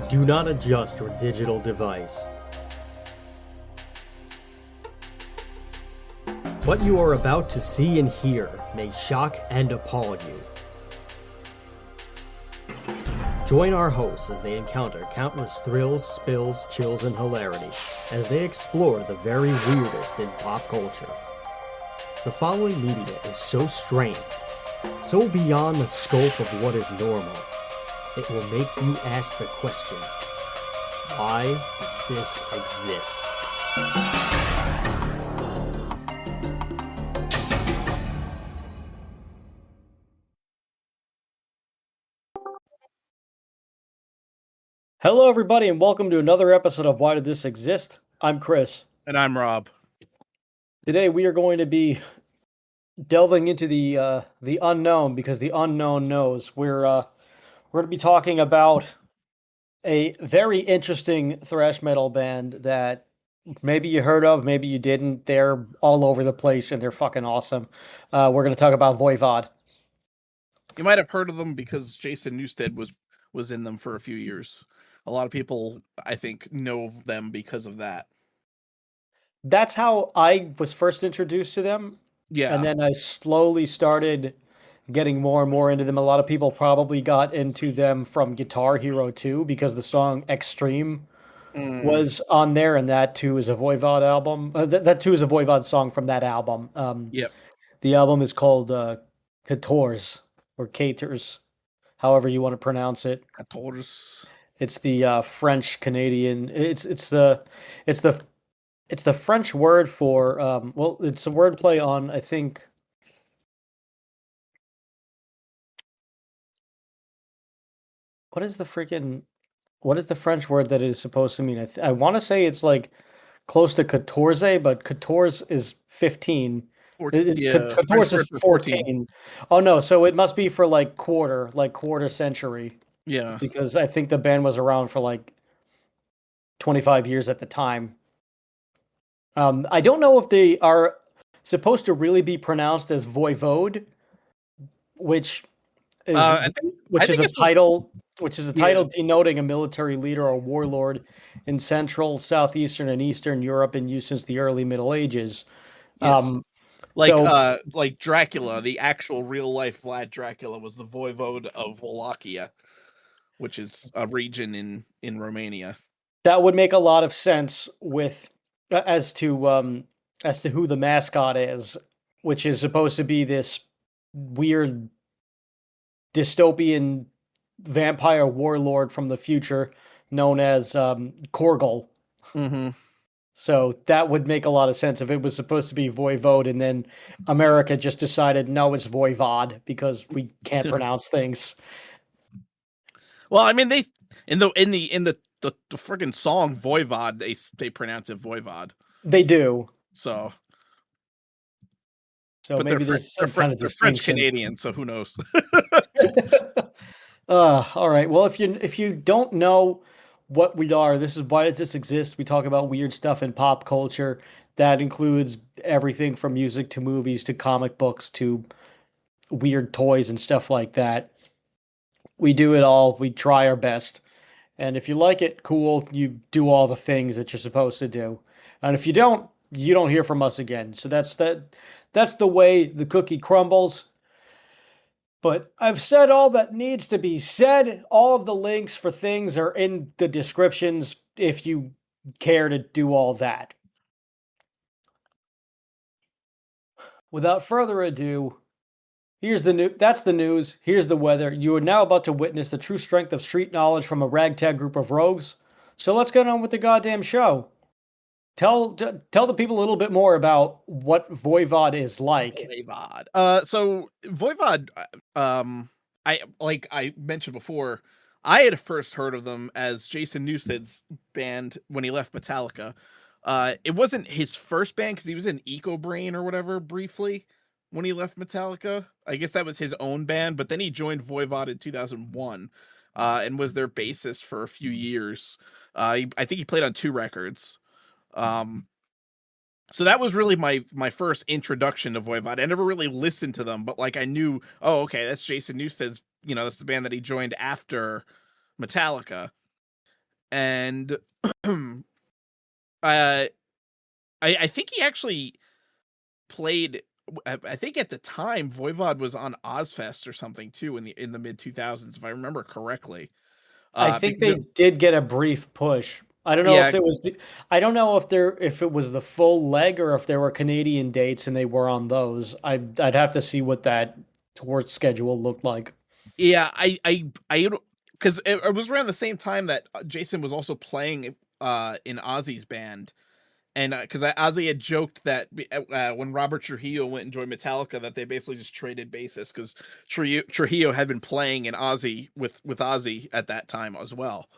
Do not adjust your digital device. What you are about to see and hear may shock and appall you. Join our hosts as they encounter countless thrills, spills, chills, and hilarity as they explore the very weirdest in pop culture. The following media is so strange, so beyond the scope of what is normal, it will make you ask the question, why does this exist? Hello, everybody, and welcome to another episode of Why Did This Exist? I'm Chris. And I'm Rob. Today we are going to be delving into the unknown because the unknown knows. We're going to be talking about a very interesting thrash metal band that maybe you heard of, maybe you didn't. They're all over the place and they're fucking awesome. We're going to talk about Voivod. You might have heard of them because Jason Newsted was in them for a few years. A lot of people, I think, know them because of that. That's how I was first introduced to them. Yeah. And then I slowly started getting more and more into them. A lot of people probably got into them from Guitar Hero 2 because the song Extreme was on there, and that too is a Voivod album. That too is a Voivod song from that album. Yep. The album is called Cators or Cators, however you want to pronounce it. Cators. It's the French Canadian. It's the French word for well, it's a wordplay on, I think. What is the French word that it is supposed to mean? I want to say it's like close to 14, but 14 is 15. 14 is 14. Oh no, so it must be for like quarter century. Yeah. Because I think the band was around for like 25 years at the time. I don't know if they are supposed to really be pronounced as Voivod, which is a title denoting a military leader or warlord in Central, Southeastern, and Eastern Europe in use since the early Middle Ages. Yes. Like Dracula, the actual real life Vlad Dracula was the Voivod of Wallachia, which is a region in Romania. That would make a lot of sense with as to who the mascot is, which is supposed to be this weird dystopian vampire warlord from the future known as Korgel. Mm-hmm. So that would make a lot of sense if it was supposed to be Voivod and then America just decided no, it's Voivod because we can't pronounce things. Well, I mean, they in the friggin' song Voivod, they pronounce it Voivod. They do. So but maybe there's some kind of distinction. French Canadian, so who knows? All right. Well, if you don't know what we are, this is Why Does This Exist? We talk about weird stuff in pop culture. That includes everything from music to movies to comic books to weird toys and stuff like that. We do it all. We try our best. And if you like it, cool. You do all the things that you're supposed to do. And if you don't hear from us again. So that's the way the cookie crumbles. But I've said all that needs to be said. All of the links for things are in the descriptions if you care to do all that. Without further ado, that's the news. Here's the weather. You are now about to witness the true strength of street knowledge from a ragtag group of rogues. So let's get on with the goddamn show. Tell the people a little bit more about what Voivod is like. So Voivod, I mentioned before, I had first heard of them as Jason Newsted's band when he left Metallica. It wasn't his first band because he was in Eco Brain or whatever briefly when he left Metallica. I guess that was his own band, but then he joined Voivod in 2001 and was their bassist for a few years. I think he played on 2 records. So that was really my first introduction to Voivod. I never really listened to them, but like I knew, oh, okay, that's Jason Newsted's, that's the band that he joined after Metallica. and I I think he actually played. I think at the time Voivod was on Ozfest or something too in the mid 2000s, if I remember correctly. I think Because they did get a brief push. I don't know yeah, if it was I don't know if it was the full leg or if there were Canadian dates and they were on those. I'd have to see what that tour schedule looked like. yeah, I because it was around the same time that Jason was also playing in Ozzy's band. And because Ozzy had joked that when Robert Trujillo went and joined Metallica, that they basically just traded bases because Trujillo had been playing in Ozzy with Ozzy at that time as well.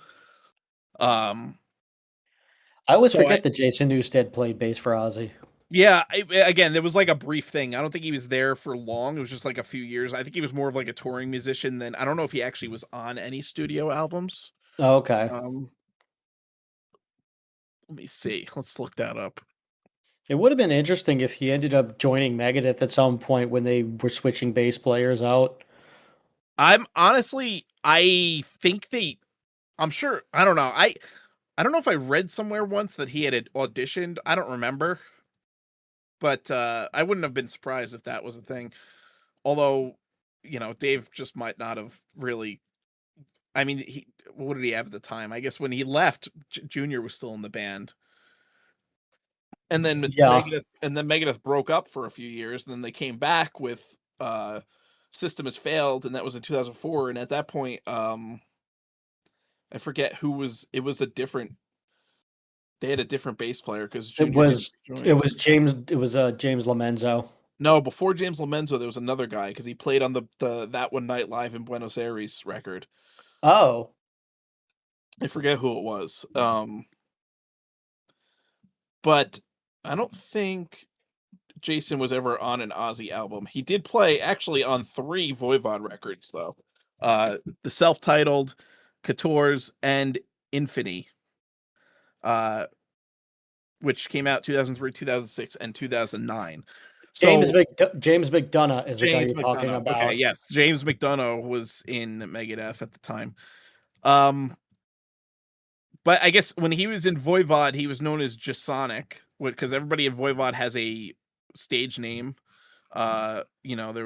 Um, I always so forget that Jason Newsted played bass for Ozzy. yeah, again, there was like a brief thing. I don't think he was there for long. It was just like a few years. I think he was more of like a touring musician than I don't know if he actually was on any studio albums. Oh, okay. Um, Let me see. Let's look that up. It would have been interesting if he ended up joining Megadeth at some point when they were switching bass players out. I'm honestly, I think they. I'm sure. I don't know. I don't know if I read somewhere once that he had auditioned. I don't remember, but I wouldn't have been surprised if that was a thing. Although, Dave just might not have really. I mean, what did he have at the time? I guess when he left, Junior was still in the band, and then Yeah. Megadeth broke up for a few years, and then they came back with System Has Failed, and that was in 2004. And at that point, I forget who was. It was a different. They had a different bass player because It Junior didn't was it join. was James it was James Lamenzo. No, before James Lomenzo, there was another guy because he played on the That One Night Live in Buenos Aires record. Oh. I forget who it was. But I don't think Jason was ever on an Ozzy album. He did play actually on 3 Voivod records though. The self-titled, Couture's, and Infini, uh, which came out 2003, 2006, and 2009. So James McDonough is the guy James you're talking McDonough. Okay, about. yes, James McDonough was in Megadeth at the time. Um, but I guess when he was in Voivod, he was known as Jasonic, because everybody in Voivod has a stage name. There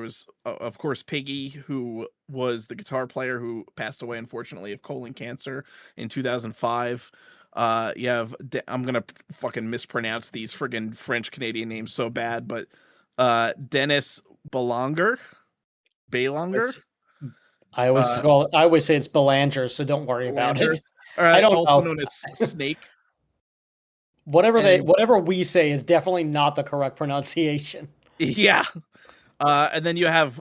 was of course Piggy, who was the guitar player who passed away unfortunately of colon cancer in 2005. You have I'm gonna fucking mispronounce these friggin' French Canadian names so bad, but Dennis Belanger, Belanger, It's uh, I always say it's Belanger, so don't worry about Belanger, it. I don't also know. known as Snake, and Whatever we say is definitely not the correct pronunciation. yeah. And then you have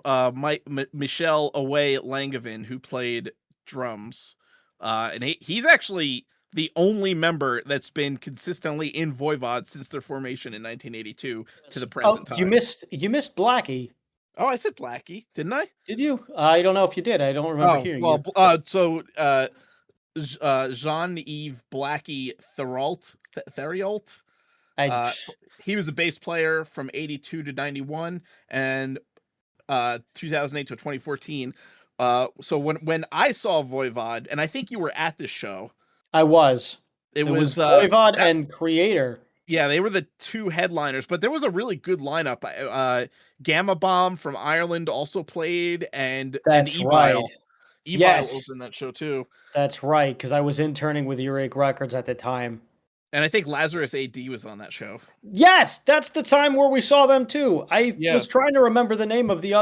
Michel Away Langevin, who played drums. And he's actually the only member that's been consistently in Voivod since their formation in 1982 to the Oh, present time. you missed Blackie. Oh, I said Blackie, didn't I? Did you? I don't know if you did. I don't remember Oh, hearing well, you. Jean-Yves Blackie Theriault. I Uh, he was a bass player from 82 to 91 and 2008 to 2014. So when I saw Voivod, and I think you were at this show, I was. it It was was Voivod and Creator. yeah, they were the 2 headliners, but there was a really good lineup. Gamma Bomb from Ireland also played, and That's right. Evil. Evil Yes, opened that show too. that's right. Because I was interning with Earache Records at the time. And I think Lazarus AD was on that show. Yes, that's the time where we saw them too. I Yeah. was trying to remember the name of the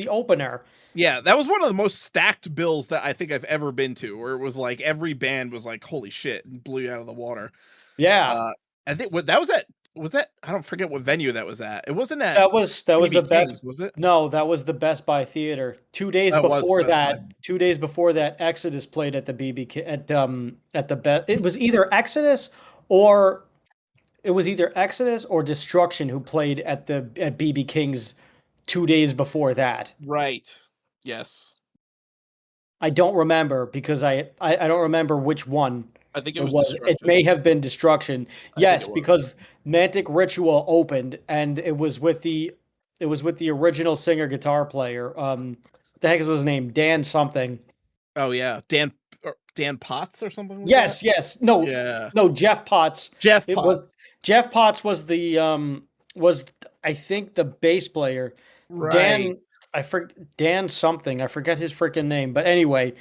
opener. Yeah, that was one of the most stacked bills that I think I've ever been to, where it was like every band was like, "Holy shit," and blew you out of the water. Yeah, Uh, I think what that was at was that I don't forget what venue that was at. It wasn't at that was BB the best. King's, was it? No, that was the Best Buy Theater. That was the Best Buy. 2 days before that, Exodus played at the at the best. It was either or Exodus or Destruction who played at BB King's 2 days before that. Right. Yes. I don't remember because I don't remember which one I think it it was was. It Destruction. may have been Destruction. I think Yes, it was. because Mantic Ritual opened and it was with the original singer guitar player. What the heck was his name? Dan something. Oh yeah, Dan. Dan Potts or something like that. Yes. No, Yeah, no, Jeff Potts. Jeff It was Potts. Jeff Potts was the was I think the bass player. Right. Dan Dan something. I forget his freaking name. But anyway,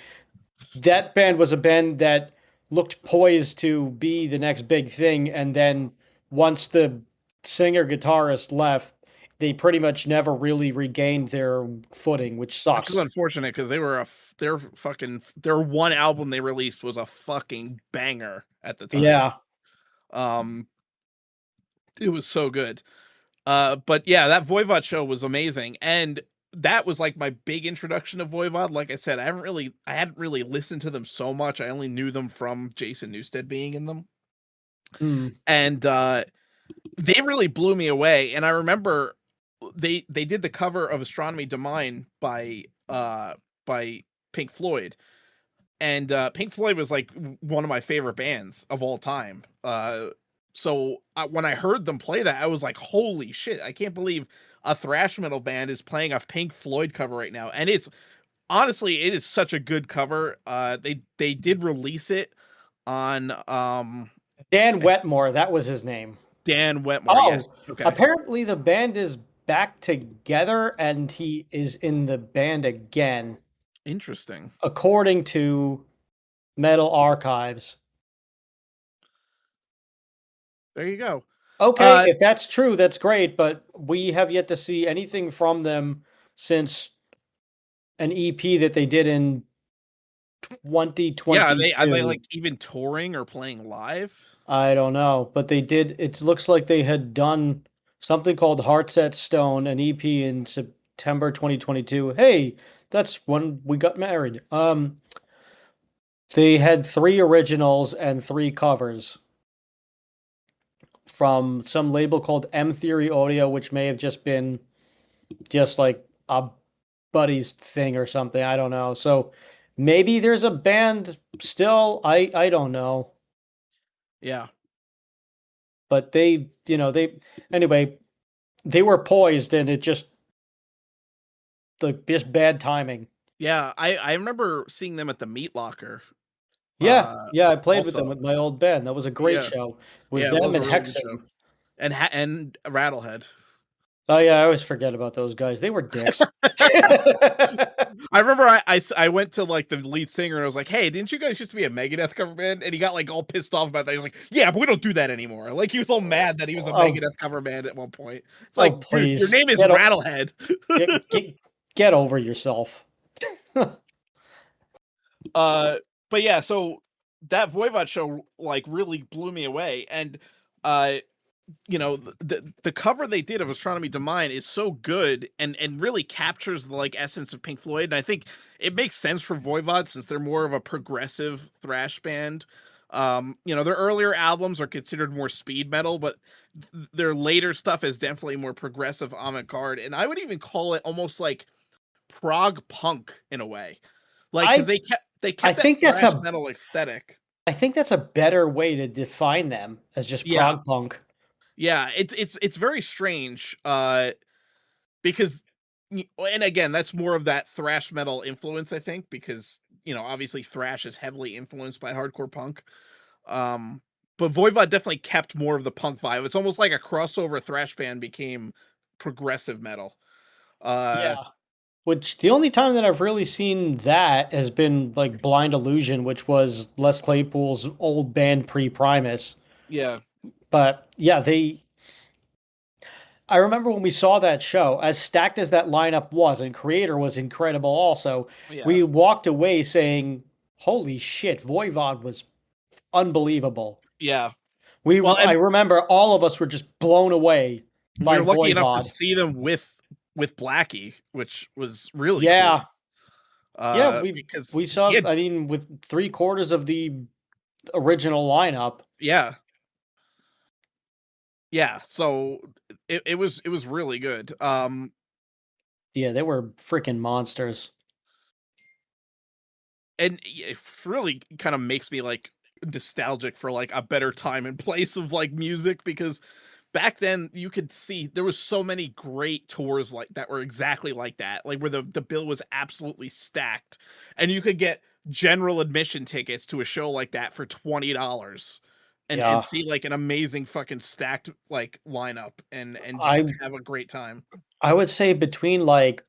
that band was a band that looked poised to be the next big thing, and then once the singer guitarist left, they pretty much never really regained their footing, which Which is sucks. unfortunate because they were their one album they released was a fucking banger at the time. Yeah. Um, it was so good. But yeah, that Voivod show was amazing, and that was like my big introduction to Voivod. Like I said, I hadn't really listened to them so much. I only knew them from Jason Newsted being in them, Hmm. and they really blew me away. And I remember they did the cover of Astronomy Domine by Pink Floyd, and Pink Floyd was like one of my favorite bands of all time. When I heard them play that, I was like, "Holy shit! I can't believe a thrash metal band is playing a Pink Floyd cover right now." And it's honestly, it is such a good cover. They did release it on Dan Wetmore, that was his name. Dan Wetmore. Yes, Oh, okay, apparently the band is back together and he is in the band again, interesting. according to Metal Archives. There you go. Okay, Uh, if that's true, that's great, but we have yet to see anything from them since an EP that they did in yeah, are they 2022. like even touring or playing live? I don't know, but they did. It looks like they had done something called Heart Set Stone, an EP in September 2022. Hey, that's when we got married. They had three originals and three covers from some label called M Theory Audio, which may have just been just like a buddy's thing or something. I don't know. So maybe there's a band still. I don't know. Yeah. But they anyway, they were poised and it just bad timing. Yeah, I remember seeing them at the Meat Locker. Yeah, yeah, I played with them Also, with my old band. That was a great yeah, show. It was yeah, it was them a and really good show. Hexen. And Rattlehead. Oh yeah, I always forget about those guys. They were dicks. I remember I went to like the lead singer and I was like, "Hey, didn't you guys used to be a Megadeth cover band?" And he got like all pissed off about that. He's like, "Yeah, but we don't do that anymore." Like he was all mad that he was a Oh, Megadeth cover band at one point. It's oh, like, dude, your please name is Rattlehead. get, get get over yourself. uh, but yeah, so that Voivod show like really blew me away, and uh the cover they did of Astronomy Domine is so good and really captures the like essence of Pink Floyd, and I think it makes sense for Voivod since they're more of a progressive thrash band. Their earlier albums are considered more speed metal, but their later stuff is definitely more progressive avant-garde, and I would even call it almost like prog punk in a way, like because I they I kept that think that's thrash a metal aesthetic. I think that's a better way to define them as just Yeah, prog punk. yeah, it's very strange. Because and again, that's more of that thrash metal influence, I think, because obviously thrash is heavily influenced by hardcore punk. Um, but Voivod definitely kept more of the punk vibe. It's almost like a crossover thrash band became progressive metal. Uh, Yeah. Which the only time that I've really seen that has been like Blind Illusion, which was Les Claypool's old band pre-Primus. yeah, But yeah, I remember when we saw that show, as stacked as that lineup was, and Creator was incredible also, yeah, we walked away saying, holy shit, Voivod was unbelievable. yeah. Well, I and remember all of us were just blown away we by were lucky enough to Voivod. see them with Blackie, which was really cool. Yeah. Yeah, Because we he saw, had I mean, with three-quarters of the original lineup. yeah, yeah. So it was really good. Yeah, they were freaking monsters. And it really kind of makes me like nostalgic for like a better time and place of like music, because back then you could see there was so many great tours like that were exactly like that, like where the bill was absolutely stacked and you could get general admission tickets to a show like that for $20 and Yeah. see like an amazing fucking stacked like lineup and just I have a great time. I would say between like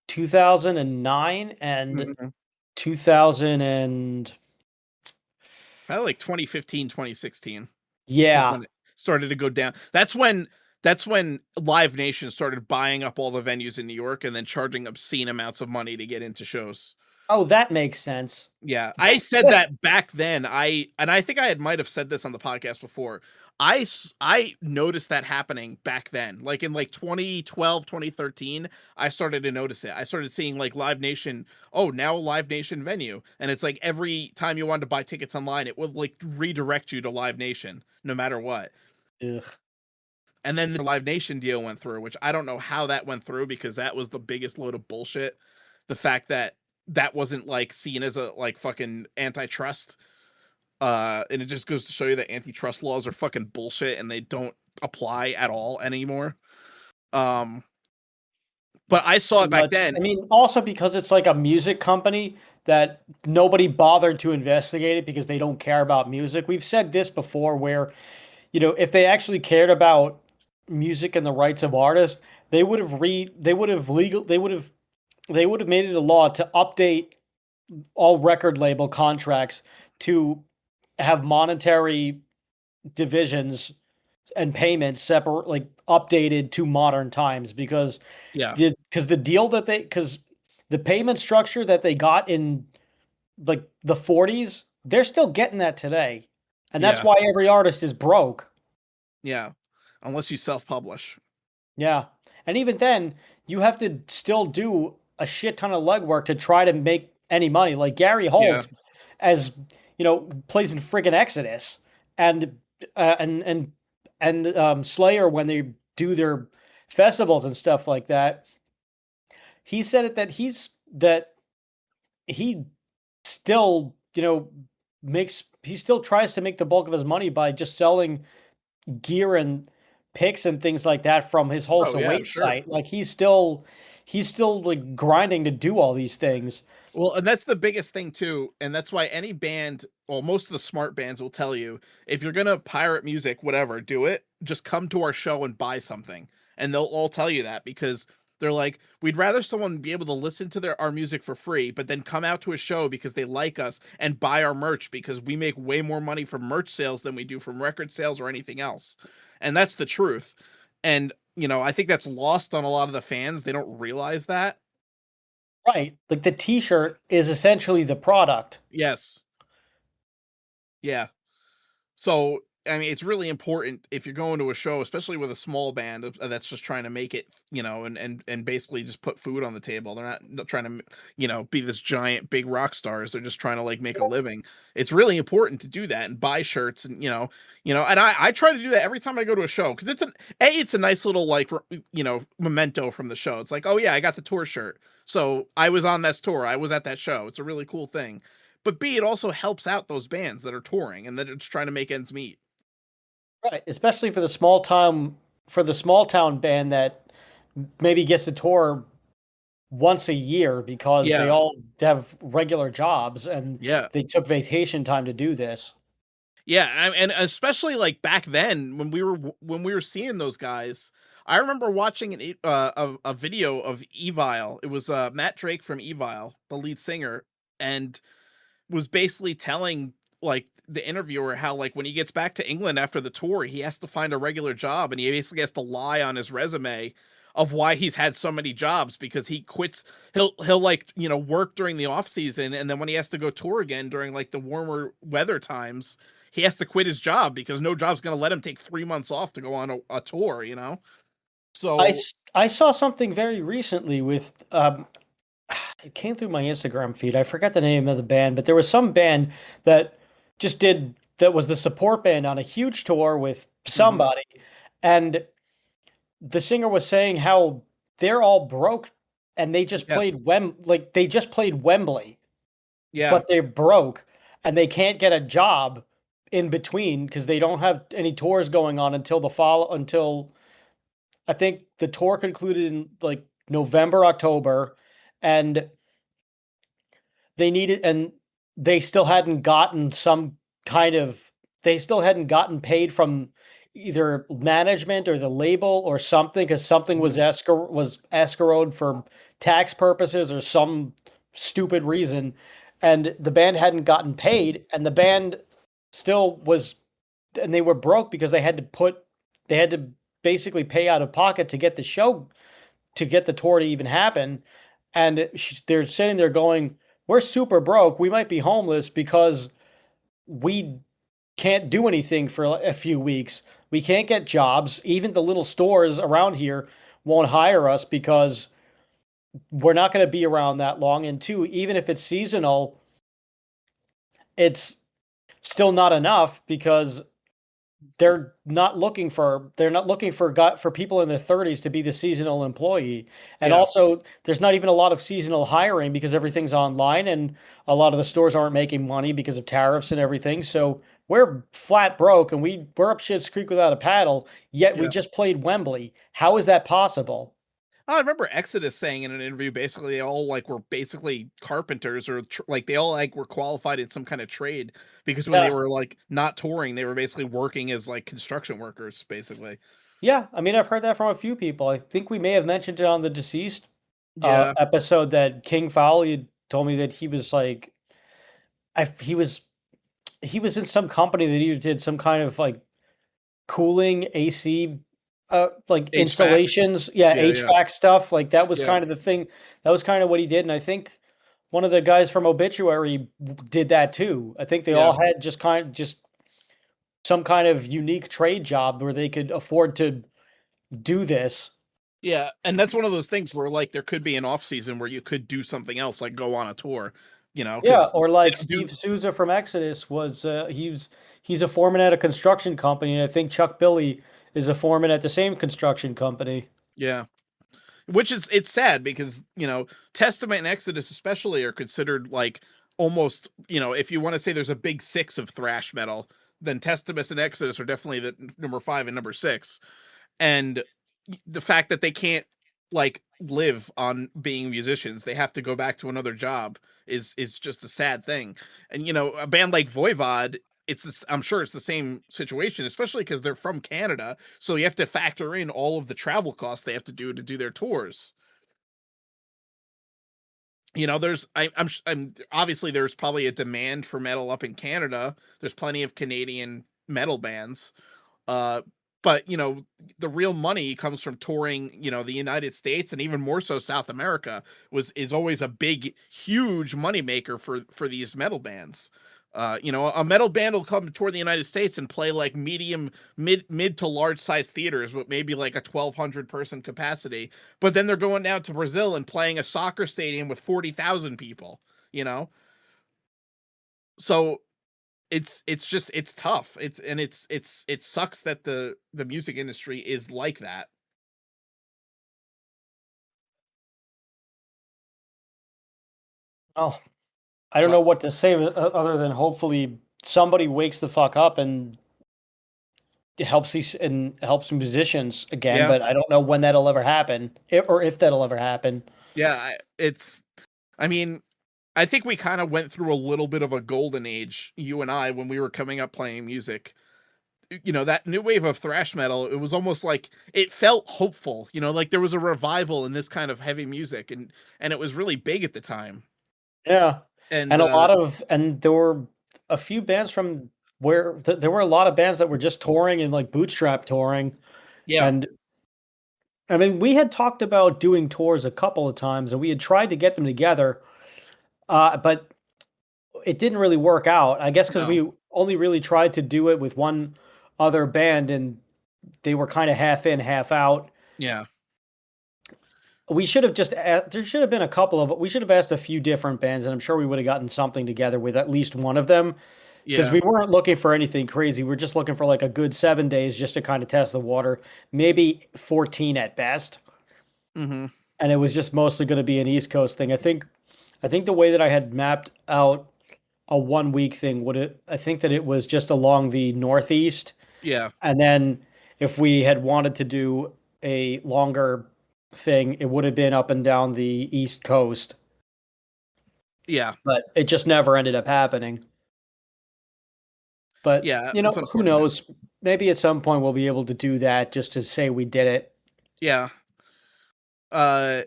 2009 and Mhm. 2000 and Probably like 2015, 2016 was yeah. when it started to go down. That's when Live Nation started buying up all the venues in New York and then charging obscene amounts of money to get into shows. Oh, that makes sense. Yeah, I said that back then. I think I might have said this on the podcast before. I noticed that happening back then. Like in like 2012, 2013, I started to notice it. I started seeing like Live Nation, oh, now a Live Nation venue. And it's like every time you wanted to buy tickets online, it would like redirect you to Live Nation no matter what. Ugh. And then the Live Nation deal went through, which I don't know how that went through because that was the biggest load of bullshit. The fact that that wasn't like seen as a like fucking antitrust. And it just goes to show you that antitrust laws are fucking bullshit and they don't apply at all anymore. Um, but I saw it Pretty back much. then. I mean, also because it's like a music company that nobody bothered to investigate it because they don't care about music. We've said this before where, if they actually cared about music and the rights of artists, they would have made it a law to update all record label contracts to have monetary divisions and payments separate, like updated to modern times Yeah, the deal that because the payment structure that they got in like the 40s, they're still getting that today. And that's yeah, why every artist is broke. yeah. Unless you self-publish. Yeah. And even then, you have to still do a shit ton of legwork to try to make any money. Like Gary Yeah, Holt, as plays in friggin' Exodus, and uh, and and Slayer when they do their festivals and stuff like that. He said it that he still makes he still tries to make the bulk of his money by just selling gear and picks and things like that from his oh Wholesome yeah, I'm Weight sure. site. Like he's still like grinding to do all these things. Well, and that's the biggest thing too, and that's why any band, well, most of the smart bands will tell you if you're gonna pirate music, whatever, do it. Just come to our show and buy something, and they'll all tell you that because they're like, we'd rather someone be able to listen to our music for free, but then come out to a show because they like us and buy our merch because we make way more money from merch sales than we do from record sales or anything else, and that's the truth. And I think that's lost on a lot of the fans. They don't realize that. Right. Like the t-shirt is essentially the product. Yes. Yeah. So, I mean, it's really important if you're going to a show, especially with a small band that's just trying to make it, and basically just put food on the table. They're not trying to, be this giant big rock stars. They're just trying to like make a living. It's really important to do that and buy shirts and and I try to do that every time I go to a show because it's a nice little like memento from the show. It's like, oh yeah, I got the tour shirt. So I was on that tour. I was at that show. It's a really cool thing. But B, it also helps out those bands that are touring and that are just trying to make ends meet. Right. Especially for the small town band that maybe gets to tour once a year because they Yeah, all have regular jobs and yeah, they took vacation time to do this. yeah, and especially like back then when we were seeing those guys. I remember watching a video of Evile. It was Matt Drake from Evile, the lead singer, and was basically telling like the interviewer how like when he gets back to England after the tour, he has to find a regular job and he basically has to lie on his resume of why he's had so many jobs because he quits. He'll like, work during the off season and then when he has to go tour again during like the warmer weather times, he has to quit his job because no job's going to let him take 3 months off to go on a tour. So, I saw something very recently with it came through my Instagram feed. I forgot the name of the band, but there was some band that that was the support band on a huge tour with mhm, somebody, and the singer was saying how they're all broke and yes. they just played Wembley, Yeah. but they're broke and they can't get a job in between because they don't have any tours going on until I think the tour concluded in like November, October, and they needed, and they still hadn't gotten some kind of, they still hadn't gotten paid from either management or the label or something, because something was Mhm. escrowed for tax purposes or some stupid reason, and the band hadn't gotten paid, and the band still was, and they were broke because they had to basically pay out of pocket to get the show, to get the tour to even happen. And they're sitting there going, "We're super broke. We might be homeless because we can't do anything for a few weeks. We can't get jobs. Even the little stores around here won't hire us because we're not going to be around that long. And two, even if it's seasonal, it's still not enough because they're not looking for people in their 30s to be the seasonal employee. And Yeah. also there's not even a lot of seasonal hiring because everything's online and a lot of the stores aren't making money because of tariffs and everything. So we're flat broke and we're up shit's creek without a paddle, yet we Yeah. just played Wembley. How is that possible?" I remember Exodus saying in an interview, basically they all like were basically carpenters or like they all like were qualified in some kind of trade because when they Yeah. were like not touring, they were basically working as like construction workers, basically. Yeah, I mean, I've heard that from a few people. I think we may have mentioned it on the Deceased Yeah. episode, that King Fowley had told me that he was like, I he was in some company that either did some kind of like cooling AC, like HVAC. installations, yeah, Yeah, yeah. HVAC stuff. Like that was Yeah. kind of the thing. That was kind of what he did, and I think one of the guys from Obituary did that too. I think they Yeah. all had just some kind of unique trade job where they could afford to do this. Yeah, and that's one of those things where like there could be an off season where you could do something else, like go on a tour, Yeah, because or they like don't Steve do. Souza from Exodus was, he's a foreman at a construction company, and I think Chuck Billy is a foreman at the same construction company. Yeah, which is it's sad because Testament and Exodus especially are considered like almost if you want to say there's a big six of thrash metal, then Testament and Exodus are definitely the number five and number six, and the fact that they can't like live on being musicians, they have to go back to another job is just a sad thing. And a band like Voivod, I'm sure it's the same situation, especially because they're from Canada, so you have to factor in all of the travel costs they have to do their tours. There's I'm obviously there's probably a demand for metal up in Canada. There's plenty of Canadian metal bands, uh, but the real money comes from touring, the United States and even more so South America is always a big, huge money maker for these metal bands. A metal band will come tour the United States and play like mid to large size theaters, but maybe like a 1,200 person capacity. But then they're going down to Brazil and playing a soccer stadium with 40,000 people. You know, so it's just it's tough. It sucks that the music industry is like that. Oh, I don't know But what to say other than hopefully somebody wakes the fuck up and helps musicians again, yeah, but I don't know when that'll ever happen, or if that'll ever happen. yeah, I mean, I think we kind of went through a little bit of a golden age, you and I, when we were coming up playing music. That new wave of thrash metal, it was almost like it felt hopeful, like there was a revival in this kind of heavy music, and it was really big at the time. Yeah, And and there were a few bands from where there were a lot of bands that were just touring and like bootstrap touring. yeah, And I mean, we had talked about doing tours a couple of times, and we had tried to get them together, but it didn't really work out. I guess because no, we only really tried to do it with one other band, and they were kind of half in, half out. yeah, We should have there should have been a couple of, we should have asked a few different bands, and I'm sure we would have gotten something together with at least one of them, because yeah, we weren't looking for anything crazy. We're just looking for like a good 7 days just to kind of test the water, maybe 14 at best. mm-hmm, And it was just mostly going to be an East Coast thing. I think the way that I had mapped out a 1 week thing I think that it was just along the Northeast. yeah, And then if we had wanted to do a longer thing, it would have been up and down the East Coast. Yeah. but it just never ended up happening. But, Yeah, it's who unfortunate. knows? Maybe at some point we'll be able to do that just to say we did it. Yeah. Uh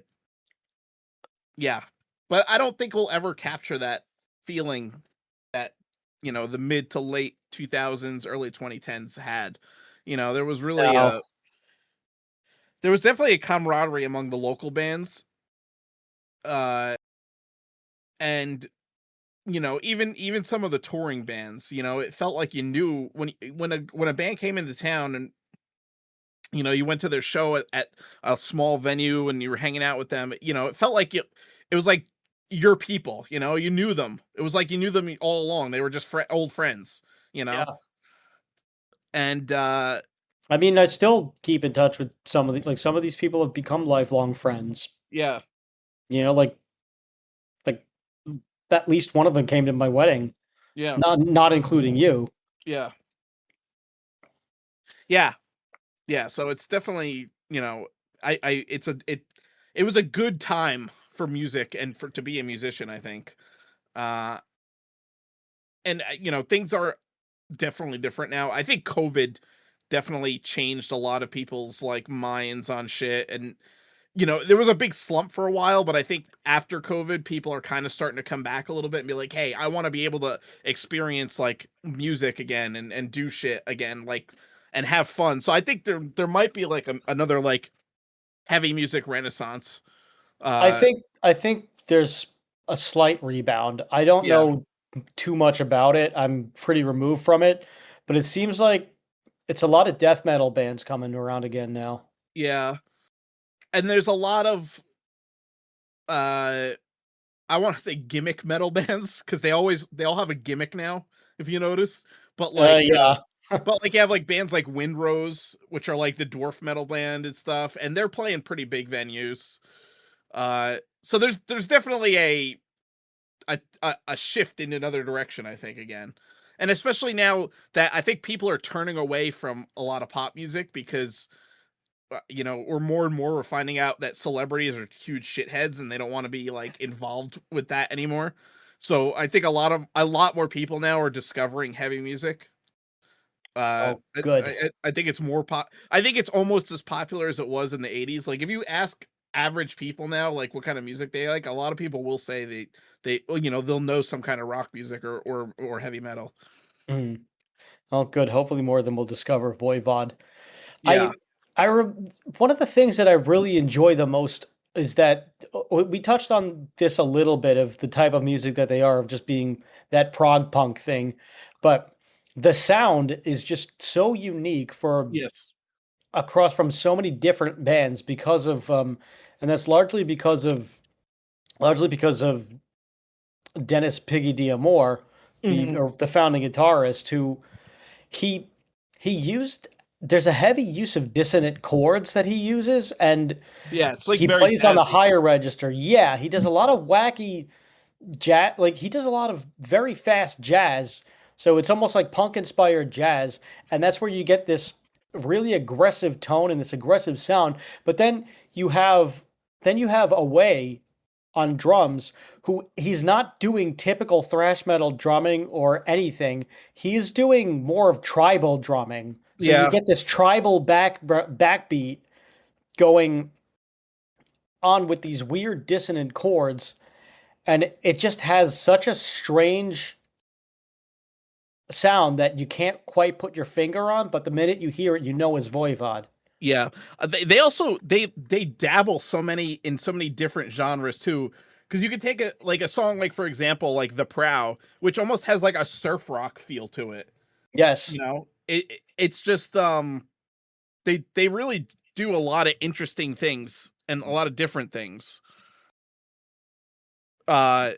yeah. But I don't think we'll ever capture that feeling that, the mid to late 2000s, early 2010s had. There was really No. there was definitely a camaraderie among the local bands. Uh and even some of the touring bands, it felt like you knew when a band came into town, and you went to their show at a small venue and you were hanging out with them. It felt like it was like your people. You knew them. It was like you knew them all along. They were just old friends. you know Yeah. and I mean, I still keep in touch with some of some of these people have become lifelong friends. yeah, You know, like at least one of them came to my wedding, yeah, not including you. yeah, yeah, yeah. So it's definitely, I it was a good time for music and for to be a musician, I think. uh and things are definitely different now. I think COVID definitely changed a lot of people's like minds on shit. And there was a big slump for a while, but I think after COVID, people are kind of starting to come back a little bit and be like, "Hey, I want to be able to experience like music again and do shit again, like and have fun." So I think there might be like another like heavy music renaissance. Uh, I think there's a slight rebound. I don't yeah, know too much about it. I'm pretty removed from it, but it seems like it's a lot of death metal bands coming around again now. yeah, and there's a lot of uh I want to say gimmick metal bands because they all have a gimmick now, if you notice. But Yeah. you have like bands like Windrose, which are like the dwarf metal band and stuff, and they're playing pretty big venues. So there's definitely a shift in another direction, I think, again. And especially now that I think people are turning away from a lot of pop music because or more and more we're finding out that celebrities are huge shitheads and they don't want to be like involved with that anymore. So I think a lot more people now are discovering heavy music. Oh, good. I think it's more I think it's almost as popular as it was in the 80s. Like if you ask average people now like what kind of music they like, a lot of people will say well, they'll know some kind of rock music or heavy metal. Mm. Oh, good. Hopefully more of them will discover Voivod. Yeah. I I re One of the things that I really enjoy the most is that we touched on this a little bit of the type of music that they are of just being that prog punk thing, but the sound is just so unique for Yes. across from so many different bands because of and that's largely because of Dennis Piggy D'Amore, Mhm. the founding guitarist who he he used there's a heavy use of dissonant chords that he uses, and Yeah, it's like he very plays on the jazzy. higher register. Yeah, he does a lot of wacky jazz, like he does a lot of very fast jazz. So it's almost like punk inspired jazz, and that's where you get this really aggressive tone and this aggressive sound. But then you have Away on drums, who he's not doing typical thrash metal drumming or anything. He's doing more of tribal drumming. So you Yeah. get this tribal backbeat going on with these weird dissonant chords, and it just has such a strange sound that you can't quite put your finger on, but the minute you hear it, you know it's Voivod. Yeah, they also they dabble in so many different genres too. Because you could take a song like for example like The Prow, which almost has like a surf rock feel to it. Yes. It's just they really do a lot of interesting things and a lot of different things. Uh,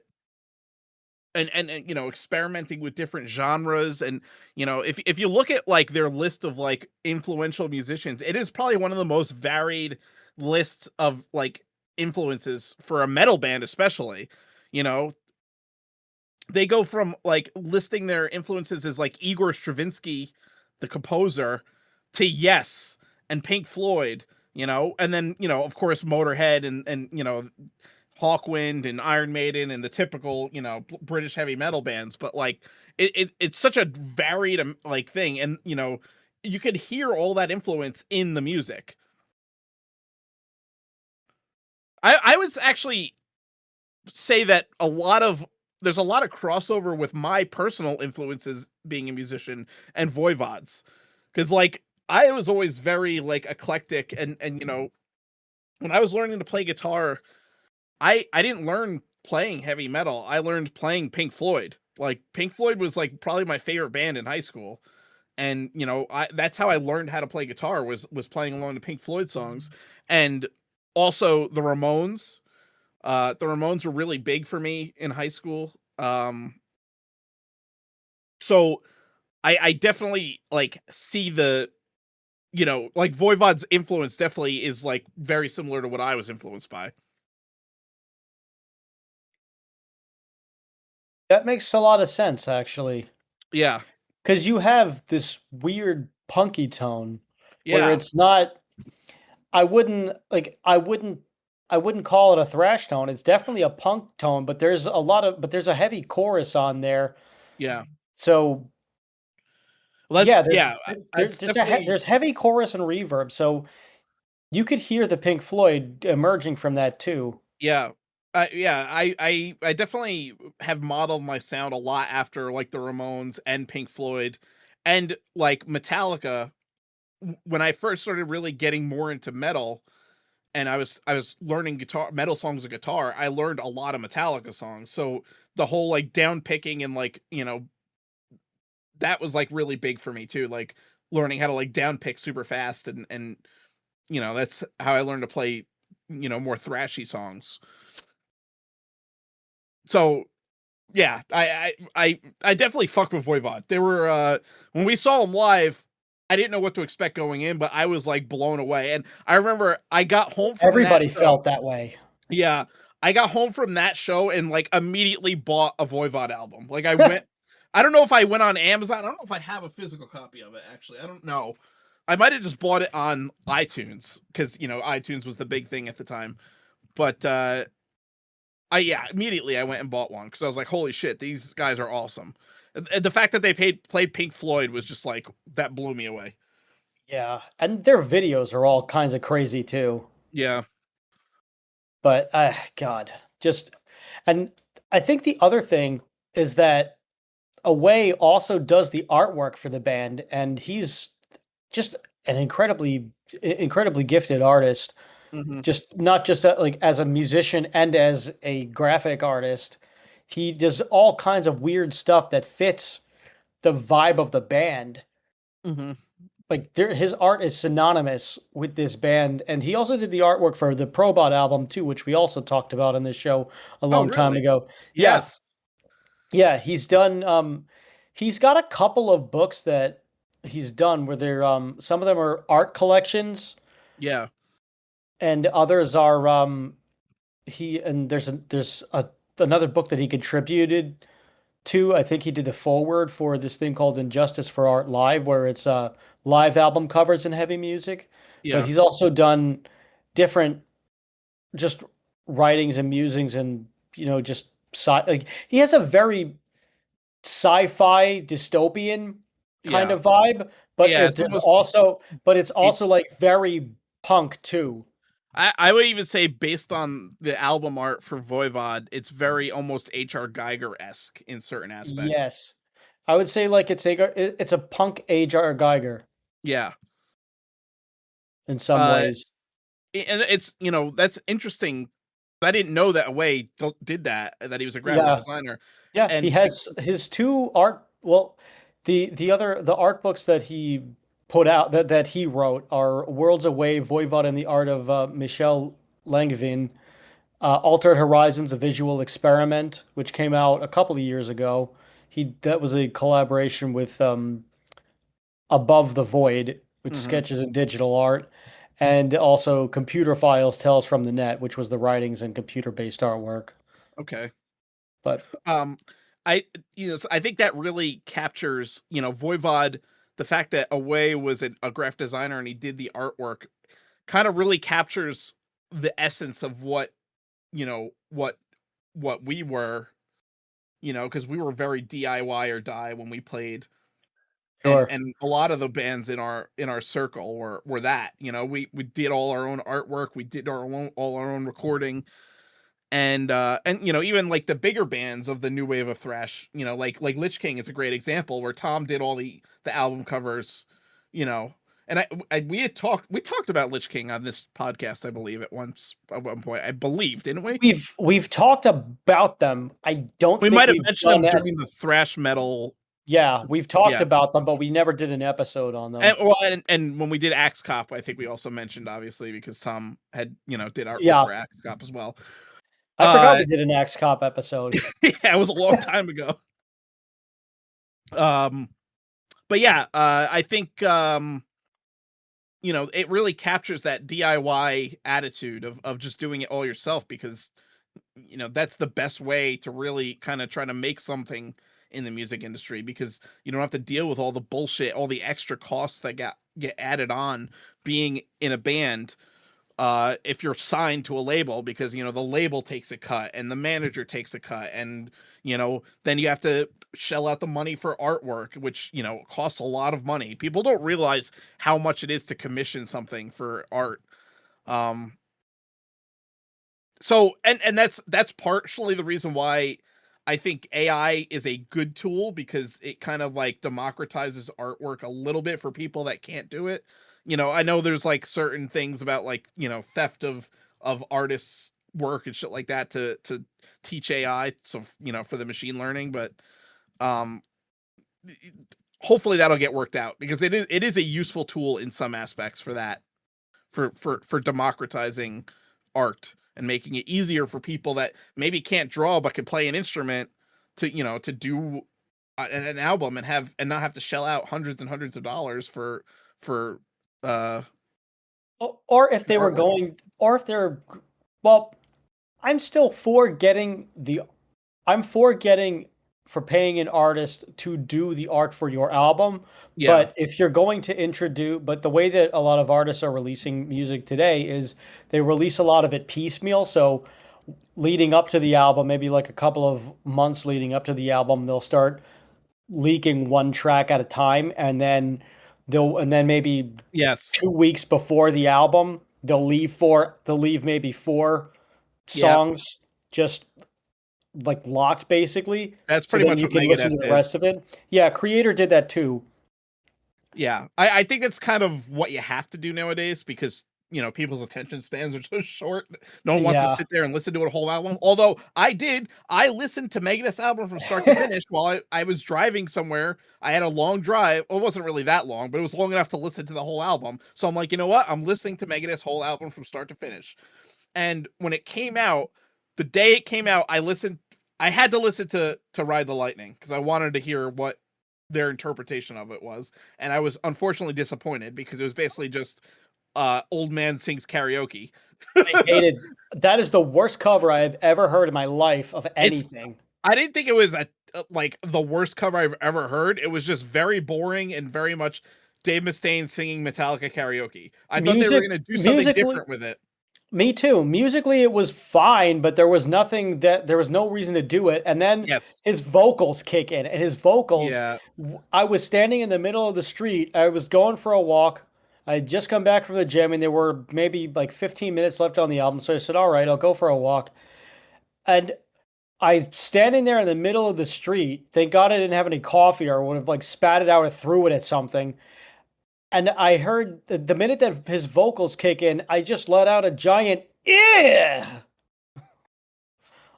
and experimenting with different genres. And if you look at like their list of like influential musicians, it is probably one of the most varied lists of like influences for a metal band, especially. you know they go from like listing their influences as like Igor Stravinsky, the composer, to Yes and Pink Floyd, and then of course Motorhead and Hawkwind and Iron Maiden and the typical, British heavy metal bands, but like it's such a varied like thing, and you could hear all that influence in the music. I would actually say that there's a lot of crossover with my personal influences being a musician and Voivod's, because like I was always very like eclectic, and when I was learning to play guitar, I didn't learn playing heavy metal. I learned playing Pink Floyd. Like Pink Floyd was like probably my favorite band in high school. And that's how I learned how to play guitar was playing along to Pink Floyd songs. And also the Ramones. The Ramones were really big for me in high school. So I definitely like see like Voivod's influence definitely is like very similar to what I was influenced by. That makes a lot of sense, actually. Yeah. Because you have this weird punky tone where Yeah. it's not. I wouldn't like. I wouldn't call it a thrash tone. It's definitely a punk tone, but there's a heavy chorus on there. Yeah. So Well, yeah, that's definitely there's heavy chorus and reverb. So you could hear the Pink Floyd emerging from that too. yeah. Yeah, I definitely have modeled my sound a lot after like the Ramones and Pink Floyd and like Metallica. When I first started really getting more into metal and I was learning metal songs of guitar, I learned a lot of Metallica songs. So the whole like down picking and like, that was like really big for me too, like learning how to like down pick super fast, and that's how I learned to play, more thrashy songs. So yeah, I definitely fucked with Voivod. They were when we saw them live, I didn't know what to expect going in, but I was like blown away. And I remember I got home from that Everybody show. felt that way. Yeah, I got home from that show and like immediately bought a Voivod album. Like I went, I don't know if I went on Amazon. I don't know if I have a physical copy of it actually. I don't know. I might have just bought it on iTunes because iTunes was the big thing at the time. But yeah, immediately I went and bought one because I was like, holy shit, these guys are awesome. And the fact that they played Pink Floyd was just like that blew me away. Yeah, and their videos are all kinds of crazy too. Yeah. But God, just and I think the other thing is that Away also does the artwork for the band, and he's just an incredibly gifted artist. Hmm. Just not just like as a musician and as a graphic artist, he does all kinds of weird stuff that fits the vibe of the band. Hmm. Like his art is synonymous with this band, and he also did the artwork for the Probot album too, which we also talked about on this show a Oh, long time really? ago. Yeah, Yes. yeah, he's got a couple of books that he's done where they're some of them are art collections Yeah. and others are he and there's another book that he contributed to. I think he did the foreword for this thing called Injustice for Art Live, where it's live album covers and heavy music. But Yeah. he's also done different just writings and musings and just like he has a very sci-fi dystopian kind Yeah. of vibe, but Yeah. It's almost. it's It, also like very punk too. I would even say based on the album art for Voivod, it's very almost H.R. Geiger esque in certain aspects. Yes. I would say like it's a punk H.R. Geiger Yeah. in some Uh, ways. and it's that's interesting. I didn't know that Away did that he was a graphic Yeah. designer, Yeah, he and has his two art well the art books that he put out that he wrote are Worlds Away, Voivod and the Art of Michel Langevin, Altered Horizons, a visual experiment, which came out a couple of years ago. That was a collaboration with Above the Void, which Mhm. sketches in digital art, and also Computer Files Tales from the Net, which was the writings and computer-based artwork. Okay. But Um, I so I think that really captures Voivod, the fact that Away was a graphic designer and he did the artwork, kind of really captures the essence of what what we were, because we were very DIY or die when we played. and Sure. and a lot of the bands in our circle were that, we did all our own artwork, we did all our own recording. And even like the bigger bands of the new wave of thrash, like Lich King is a great example, where Tom did all the album covers. you know and we talked about Lich King on this podcast, I believe, at one point, I believe, didn't we? We've talked about them. I don't We think might have we've mentioned done them that. during the thrash metal. Yeah, we've talked Yeah. about them, but we never did an episode on them. And when we did Axe Cop, I think we also mentioned, obviously, because Tom had, did artwork Yeah, for Axe Cop as well. I forgot Uh, we did an Axe Cop episode. yeah, it was a long time ago. But yeah, I think, it really captures that DIY attitude of just doing it all yourself, because that's the best way to really kind of try to make something in the music industry, because you don't have to deal with all the bullshit, all the extra costs that get added on being in a band. If you're signed to a label, because the label takes a cut and the manager takes a cut, and then you have to shell out the money for artwork, which costs a lot of money. People don't realize how much it is to commission something for art. um so and that's partially the reason why I think AI is a good tool, because it kind of like democratizes artwork a little bit for people that can't do it. I know there's like certain things about, like, theft of artists' work and shit like that, to teach AI, so for the machine learning, but um hopefully that'll get worked out, because it is a useful tool in some aspects for that, for democratizing art and making it easier for people that maybe can't draw but can play an instrument, to do an album, and not have to shell out hundreds and hundreds of dollars for uh Or if for they were artwork. going, or if they're, well, I'm still for getting I'm for getting for paying an artist to do the art for your album. Yeah. But if you're going to introduce, but the way that a lot of artists are releasing music today is they release a lot of it piecemeal. So leading up to the album, maybe like a couple of months leading up to the album, they'll start leaking one track at a time, and then maybe Yes. 2 weeks before the album, they'll leave maybe four Yeah. songs just like locked basically, That's so pretty then much you what can listen Megadeth to the did. rest of it. Yeah, Creator did that too. Yeah. I think that's kind of what you have to do nowadays, because people's attention spans are so short. No one wants to Yeah. sit there and listen to a whole album. Although I listened to Megadeth's album from start to finish while I was driving somewhere. I had a long drive. Well, it wasn't really that long, but it was long enough to listen to the whole album. So I'm like, you know what? I'm listening to Megadeth's whole album from start to finish. And when it came out, the day it came out, I had to listen to Ride the Lightning, because I wanted to hear what their interpretation of it was. And I was unfortunately disappointed, because it was basically just old man sings karaoke. I hated that is the worst cover I have ever heard in my life of It's anything. I didn't think it was like the worst cover I've ever heard. It was just very boring and very much Dave Mustaine singing Metallica karaoke. I thought they were going to do something Musically, different with it. me too. Musically, it was fine, but there was no reason to do it. And then Yes. his vocals kick in, and his vocals. Yeah. I was standing in the middle of the street. I was going for a walk. I had just come back from the gym, and there were maybe like 15 minutes left on the album. So I said, "All right, I'll go for a walk." And I standing there in the middle of the street. Thank God I didn't have any coffee, or would have like spat it out or threw it at something. And I heard the minute that his vocals kick in, I just let out a giant "yeah,"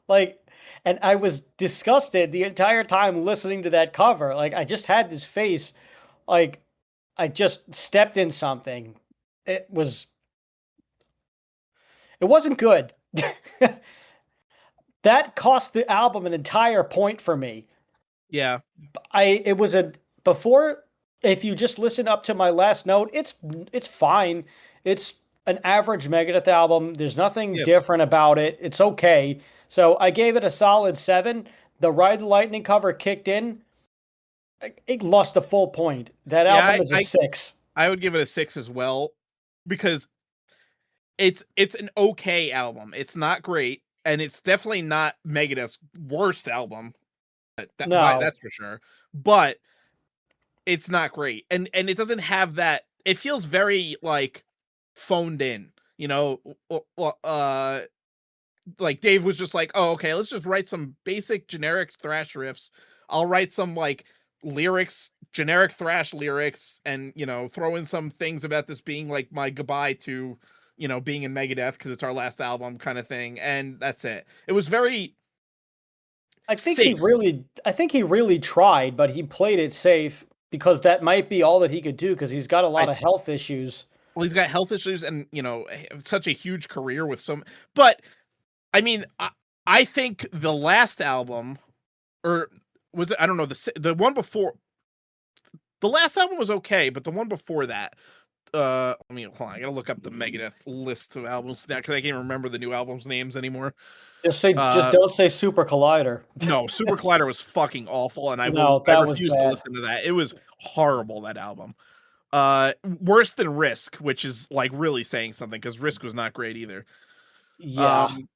like, and I was disgusted the entire time listening to that cover. Like, I just had this face, like I just stepped in something. It was, it wasn't good. That cost the album an entire point for me. Yeah. It was a before. If you just listen up to my last note, it's fine. It's an average Megadeth album. There's nothing Yes. different about it. It's okay. So I gave it a solid 7. The Ride the Lightning cover kicked in. It lost a full point. That Yeah, album is a 6. I would give it a 6 as well, because it's an okay album. It's not great. and it's definitely not Megadeth's worst album. No, That's for sure. But it's not great, and it doesn't have that. It feels very like phoned in, you know. Like Dave was just like, "Oh, okay, let's just write some basic generic thrash riffs. I'll write some like lyrics, generic thrash lyrics, and throw in some things about this being like my goodbye to, being in Megadeth because it's our last album kind of thing." And that's it. It was very safe. I think he really tried, but he played it safe because that might be all that he could do because he's got a I lot of health issues. Well, he's got health issues and such a huge career with some, but I mean, I think the last album, or was it? I don't know, the one before the last album was okay, but the one before that, I mean, hold on, I gotta look up the Megadeth list of albums now because I can't remember the new albums' names anymore. Just Uh, don't say Super Collider. no, Super Collider was fucking awful, and No, I that was refuse to bad. listen to that. It was horrible, that album. Worse than Risk, which is like really saying something because Risk was not great either. Yeah, Um,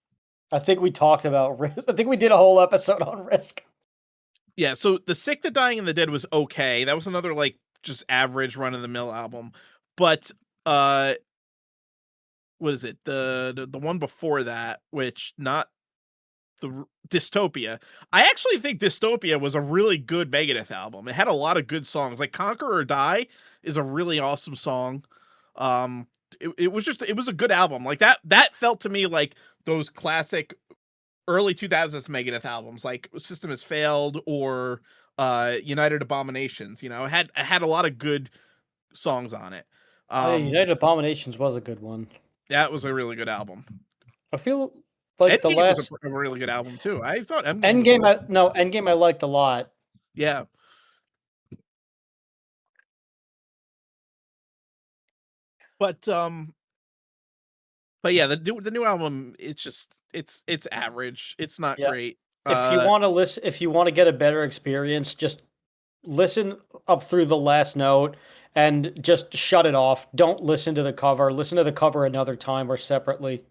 I think we talked about Risk. I think we did a whole episode on Risk. Yeah, so The Sick, the Dying, and the Dead was okay. That was another like just average run of the mill album. But uh what is it? The one before that, which not Dystopia. I actually think Dystopia was a really good Megadeth album. It had a lot of good songs. Like Conquer or Die is a really awesome song. Um it was a good album. Like that felt to me like those classic early 2000s Megadeth albums like System Has Failed or United Abominations. It had a lot of good songs on it. Oh, yeah, Um United Abominations was a good one. that was a really good album. I feel like the Endgame was last a really good album too. I thought Endgame was Endgame. awesome. Endgame I liked a lot. Yeah. But yeah, the new album, it's average. It's not Yeah, great. if you want to get a better experience, just listen up through the last note and just shut it off. Don't listen to the cover. Listen to the cover another time or separately.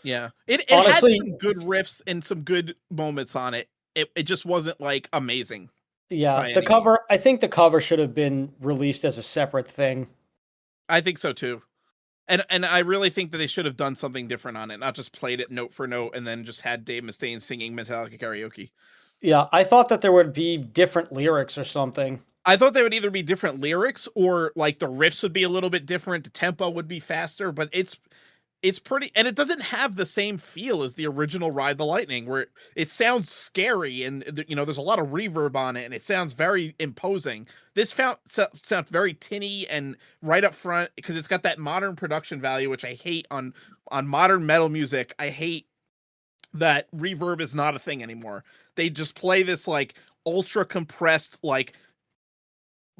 Yeah. It had Honestly, some good riffs and some good moments on it. It just wasn't like amazing yeah, by the any means. cover, I think the cover should have been released as a separate thing. I think so too. And I really think that they should have done something different on it, not just played it note for note and then just had Dave Mustaine singing Metallica karaoke. Yeah, I thought that there would be different lyrics or something. I thought they would either be different lyrics or like the riffs would be a little bit different, the tempo would be faster, but it's pretty, and it doesn't have the same feel as the original Ride the Lightning where it sounds scary and there's a lot of reverb on it and it sounds very imposing. This sounds very tinny and right up front because it's got that modern production value, which I hate on modern metal music. I hate that reverb is not a thing anymore. They just play this like ultra compressed like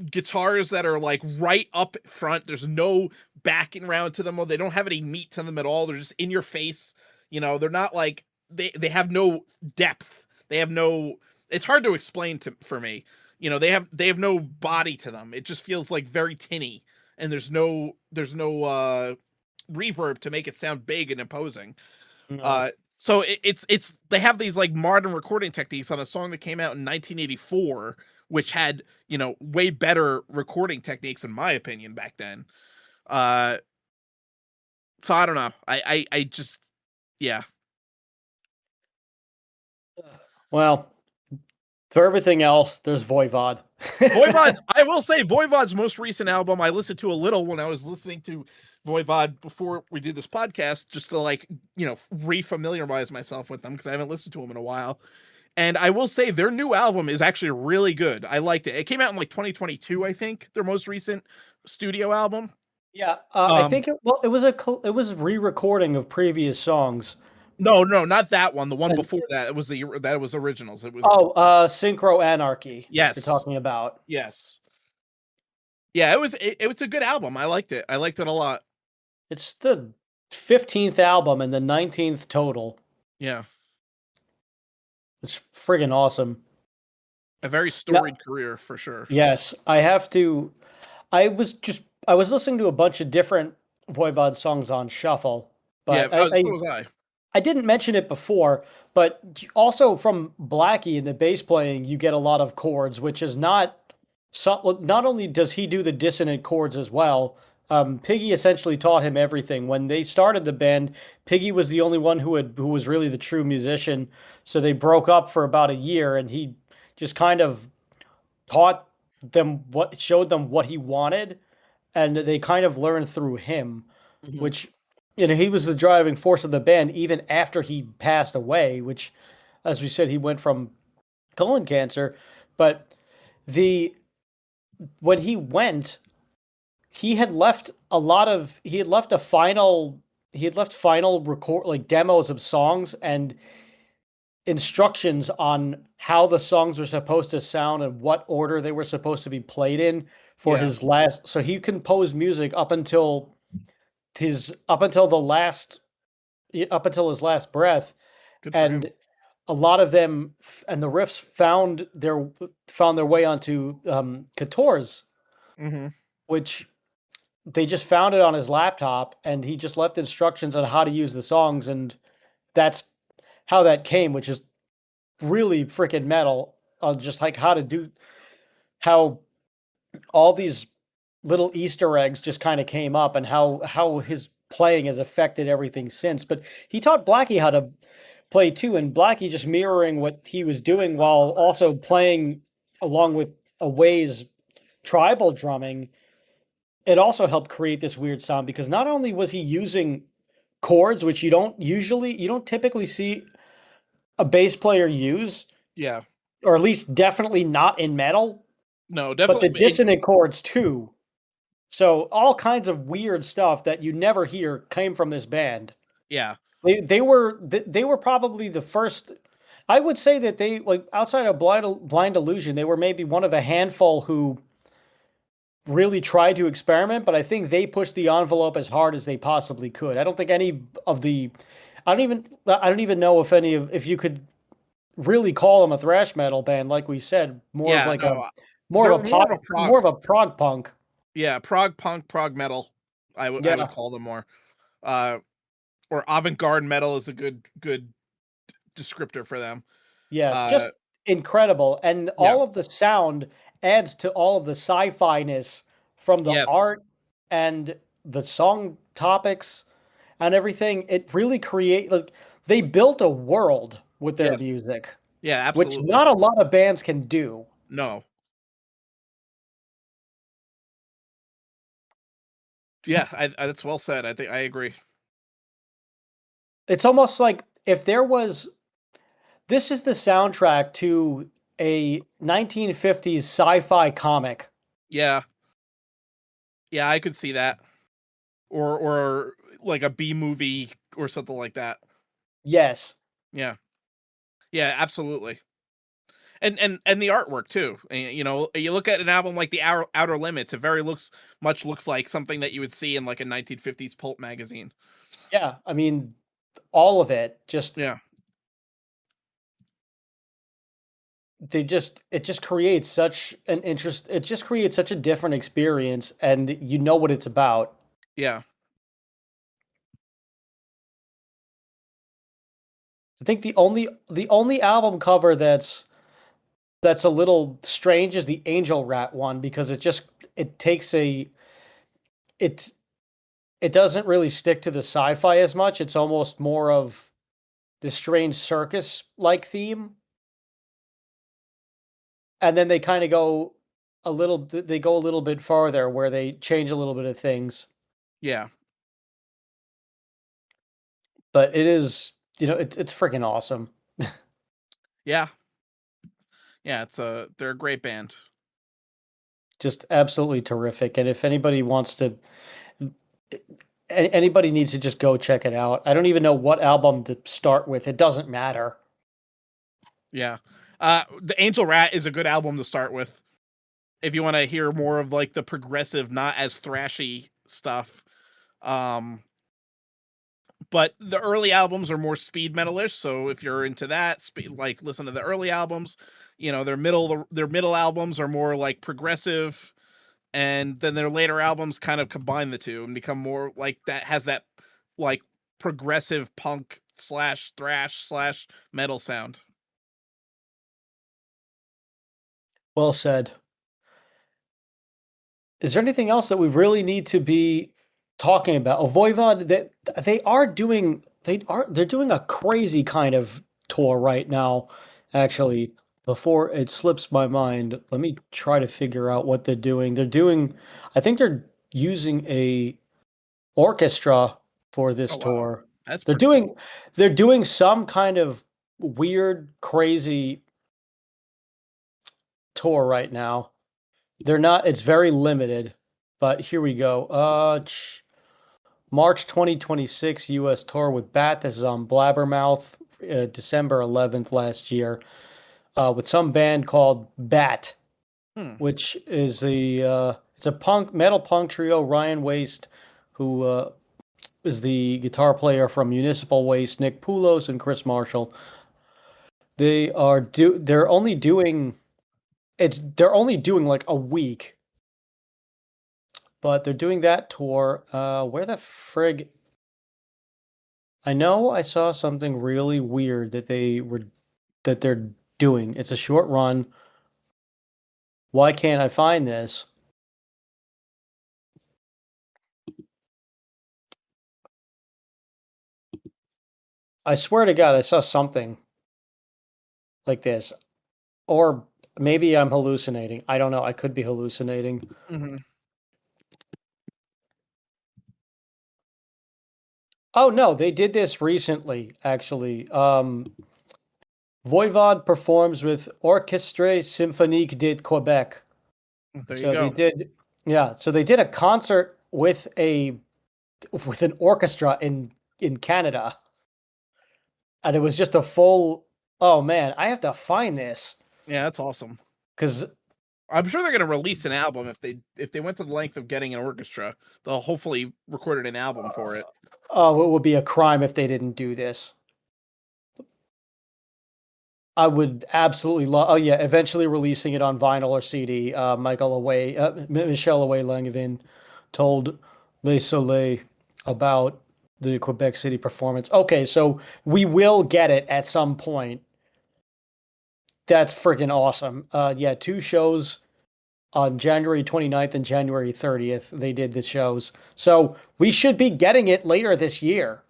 guitars that are like right up front. There's no backing around to them. They don't have any meat to them at all. They're just in your face. They're not like they have no depth. They have no. It's hard to explain for me. They have no body to them. It just feels like very tinny, and there's no reverb to make it sound big and imposing. No. So it's they have these like modern recording techniques on a song that came out in 1984, which had way better recording techniques in my opinion back then. Uh, so I don't know. I just yeah. Well, for everything else, there's Voivod. I will say Voivod's most recent album I listened to a little when I was listening to Voivod before we did this podcast, just to like refamiliarize myself with them because I haven't listened to them in a while. And I will say their new album is actually really good. I liked it. It came out in like 2022, I think, their most recent studio album. Yeah, I Um, think it was re-recording of previous songs. no, not that one. The one And before that, that was originals. It was Synchro Anarchy. You're yes, talking about. yes, yeah. It was a good album. I liked it. I liked it a lot. It's the 15th album and the 19th total. Yeah, It's friggin' awesome. a very Now, storied career for sure. yes, I have to. I was listening to a bunch of different Voivod songs on shuffle, Yeah, but I so was I. I didn't mention it before, but also from Blackie in the bass playing, you get a lot of chords, which is not so. Well, not only does he do the dissonant chords as well, Piggy essentially taught him everything. When they started the band, Piggy was the only one who was really the true musician. So they broke up for about a year, and he just kind of taught showed them what he wanted, and they kind of learned through him, Hmm. which, he was the driving force of the band even after he passed away, which, as we said, he went from colon cancer. But the when he went, he had left a final he had left final record, like, demos of songs and instructions on how the songs were supposed to sound and what order they were supposed to be played in for Yeah, his last. So he composed music up until the last up until his last breath, good for him. and a lot of them and the riffs found their way onto Couture's, Hmm. which they just found it on his laptop, and he just left instructions on how to use the songs, and that's how that came, which is really freaking metal. Just like how all these little Easter eggs just kind of came up, and how his playing has affected everything since. But he taught Blackie how to play too, and Blackie just mirroring what he was doing while also playing along with Away's tribal drumming. It also helped create this weird sound because not only was he using chords, which you don't typically see a bass player use, Yeah, or at least definitely not in metal, no, but the definitely. dissonant chords too. So all kinds of weird stuff that you never hear came from this band. Yeah, They were probably the first. I would say that they, like, outside of Blind Illusion, they were maybe one of a handful who really tried to experiment, but I think they pushed the envelope as hard as they possibly could. I don't think any of the I don't even know if you could really call them a thrash metal band, like we said, yeah, no, more of they're a more of a prog. more of a prog punk. Yeah, prog punk, prog metal. I would Yeah. call them more. Uh, or avant-garde metal is a good descriptor for them. Yeah, Uh, just incredible. And yeah, all of the sound adds to all of the sci-fi-ness from the yes, art and the song topics and everything. It really like, they built a world with their yes, music, yeah, which absolutely. not a lot of bands can do. No, yeah, that's well said. I think I agree. It's almost like if there was this is the soundtrack to a 1950s sci-fi comic. Yeah, yeah, I could see that. Or like a B movie or something like that. Yes. Yeah, yeah, absolutely. And the artwork too. You know, you look at an album like the Outer Limits, it very looks like something that you would see in like a 1950s pulp magazine. Yeah, I mean, all of it just Yeah, they just it just creates such an interest it just creates such a different experience, and you know what it's about. yeah, I think the only album cover that's a little strange is the Angel Rat one, because it takes a it it doesn't really stick to the sci-fi as much. It's almost more of this strange circus like theme, and then they go a little bit farther where they change a little bit of things. yeah, But it is, it's freaking awesome. yeah, yeah. They're a great band. Just absolutely terrific. And if anybody wants to, anybody needs to just go check it out. I don't even know what album to start with. It doesn't matter. Yeah, the Angel Rat is a good album to start with if you want to hear more of like the progressive, not as thrashy stuff. Um, but the early albums are more speed metalish, so if you're into that, like listen to the early albums. You know, their middle albums are more like progressive, and then their later albums kind of combine the two and become more like that has that like progressive punk slash thrash slash metal sound. Well said. Is there anything else that we really need to be talking about? Oh, Voivod, that they're doing a crazy kind of tour right now. Actually, before it slips my mind, let me try to figure out what they're doing. I think they're using a orchestra for this Oh wow, tour. that's They're pretty doing cool. they're doing some kind of weird, crazy tour right now. They're not, it's very limited, but here we go. March 2026 US tour with Bat. This is on Blabbermouth, December 11th last year, with some band called Bat, Hmm. which is it's a metal punk trio. Ryan Waste, who is the guitar player from Municipal Waste, Nick Poulos, and Chris Marshall. They're only doing like a week, but they're doing that tour. Where the frig? I know I saw something really weird that they're doing. It's a short run. Why can't I find this? I swear to God, I saw something like this. Or maybe I'm hallucinating. I don't know. I could be hallucinating. Mm-hmm. Oh no, they did this recently, actually. Voivod performs with Orchestre Symphonique de Quebec. There you So go. so they did a concert with an orchestra in Canada, and it was just a full. Oh man, I have to find this Yeah, that's awesome. because I'm sure they're gonna release an album if they went to the length of getting an orchestra. They'll hopefully recorded an album for it. oh, it would be a crime if they didn't do this. I would absolutely love. Oh yeah, eventually releasing it on vinyl or CD. Michelle Away Langevin told Le Soleil about the Quebec City performance. Okay, so we will get it at some point. That's freaking awesome. Yeah, two shows on January 29th and January 30th. They did the shows. So we should be getting it later this year.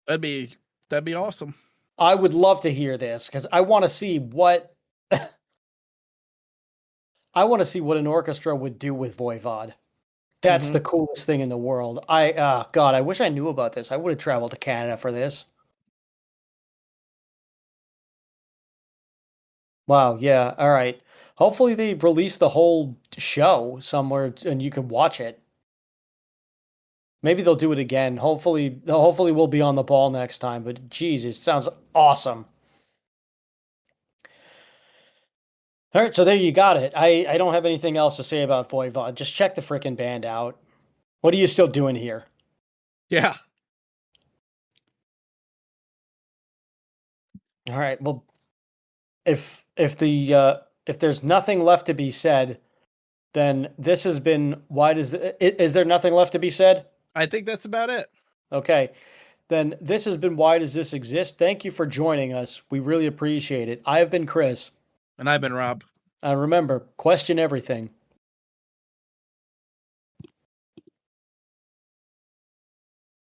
That'd be awesome. I would love to hear this because I want to see what an orchestra would do with Voivod. That's Mm-hmm. the coolest thing in the world. God, I wish I knew about this. I would have traveled to Canada for this. Wow, yeah, all right. Hopefully they release the whole show somewhere and you can watch it. Maybe they'll do it again. Hopefully we'll be on the ball next time, but geez, it sounds awesome. All right, so there you got it. I don't have anything else to say about Voivod. Just check the freaking band out. What are you still doing here? Yeah. All right. Well, if there's nothing left to be said, then this has been why does is there nothing left to be said? I think that's about it. Okay. Then this has been Why Does This Exist? Thank you for joining us. We really appreciate it. I have been Chris. And I've been Rob. And remember, question everything.